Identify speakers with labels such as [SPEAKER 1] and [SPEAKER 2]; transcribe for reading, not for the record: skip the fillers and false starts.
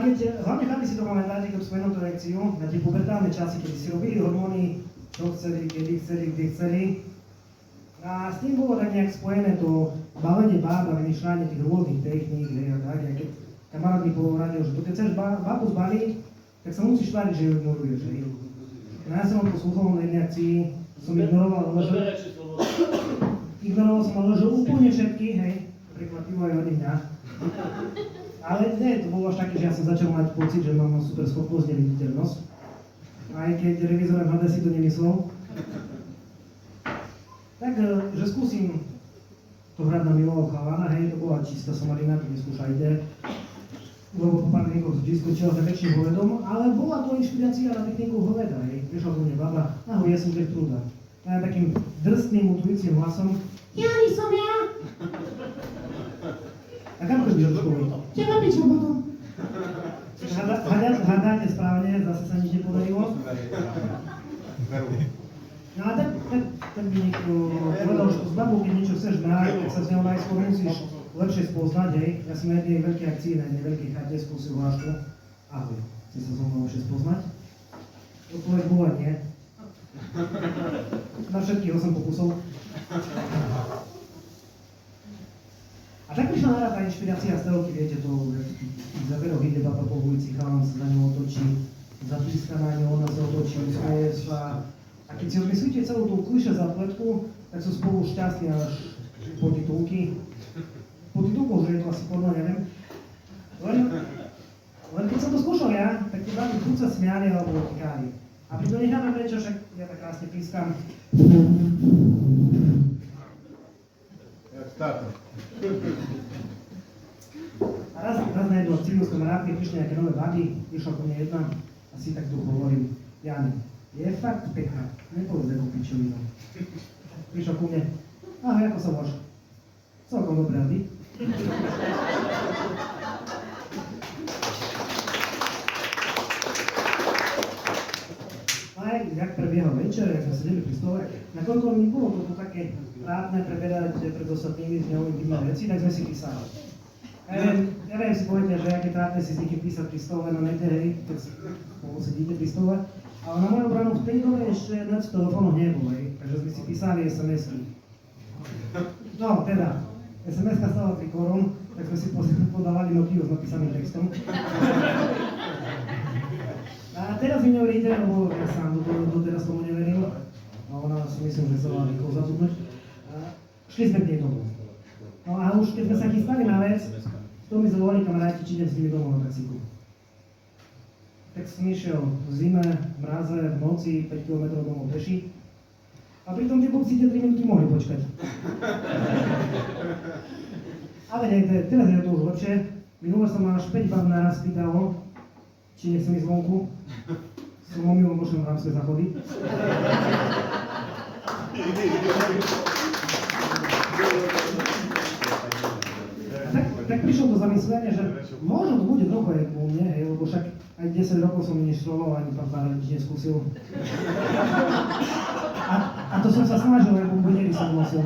[SPEAKER 1] keď, hlavne chlapi si to pamätáte, keď spomenul tú erekciu, na tie pubertálne časy, keď si robili hormóny, čo chceli, kedy chceli, kde chceli. A s tým bolo tak nejak spojené to bavenie báb a vymýšľanie tých rôznych techník, hej, a tak, a keď kamarát mi povedal, že keď chceš bábu zbaviť, tak sa musíš tváriť, že ju ignoruješ, hej. No ja som poslúchol na reakcii, som ignoroval, že úplne všetky, hej, prekvapilo aj oni mňa. Ale nie, to bolo až také, že ja som začal mať pocit, že mám super schopnosť neviditeľnosť. Aj keď revizor MHD si to nemyslel. Tak, že skúsim to hrať na milého chalana, hej, to bola čistá somarina, to neskúšajte. Lebo po pár dníkoch vyskočila za väčším hovedom, ale bola to inšpirácia na techniku hoveda, hej. Prišla do mňa baba, ahoj, ja som Gertruda. A ja takým drsným, mutujúcim hlasom, Jani som ja! A kam chodíš do školy? Teba pičo potom. Hádajte správne, zase sa nič nepodarilo. No a tak by niekto povedal, že s babou, keď niečo chceš brať, tak sa s ňou najskôr musíš lepšie spoznať, hej. Ja som na jednej veľkej akcii, na jednej veľkej chate skúsil vášku. Ahoj, chceš sa so mnou lepšie spoznať? Odpoveď bola nie. Na všetkých 8 pokusov. A tak prišla na tá inšpirácia z telky, viete, to v záberoch ide baba po ulici, chalan sa za ňou otočí, zapíska na ňu, ona sa otočí, usmeje sa. A keď si odmyslíte celú tú klišé zapletku, tak sú spolu šťastní až po titulky. Po titulku, že je to asi porno, neviem. Len keď som to skúšal ja, tak tie baby buď sa smiali alebo tikári. A pritom necháme prečo, však ja tak krásne pískam. A raz na jednu akciu s kamarátky prišli nejaké nové baby, išla po mne jedna a si tak tu hovorím, Jani, je fakt pekná, nepovedz ako pičovinu. Prišla ku mne, ahoj, ako sa voláš? Celkom dobré, a ty? Aj, jak prebiehal večer, jak sme sedeli pri stole, nakoľko mi bolo toto také trápne preberať pred ostatnými s ňou intimné veci, tak sme si písali. Ja viem si povedať, že aké trápne si s niekým písať pri stole na nete, hej, keď spolu sedíte pri stole. Ale na moju obranu v tej dobe ešte net z telefónu nebolo, hej, takže sme si písali SMS-ky. No, teda, SMS-ka stala 3 korún, tak sme si podávali Nokiu s napísaným textom. A teraz mi neuveríte, lebo ja sám doteraz tomu neveril. A ona si myslím, že sa mala rýchlo zabudnúť. Šli sme k nej domov. No a už keď sme sa chystali na vec, to mi zavolali kamaráti, či idem s nimi domov na taxíku. Tak som išiel v zime, v mraze, v noci, 5 km domov peši. A pritom tie bobci tie 3 minúty mohli počkať. Ale nie, teraz je to už lepšie. Minule som ma až 5 bab naraz pýtalo, či nechcem ísť vonku. Som omylom vošiel v rámske záchody. Tak prišlo to zamyslenie, že možno to bude trochu aj u mne, hej, lebo však aj 10 rokov som mi neštroval, ani pán pár nič neskúsil. A to som sa snažil, lebo budeli som nosil.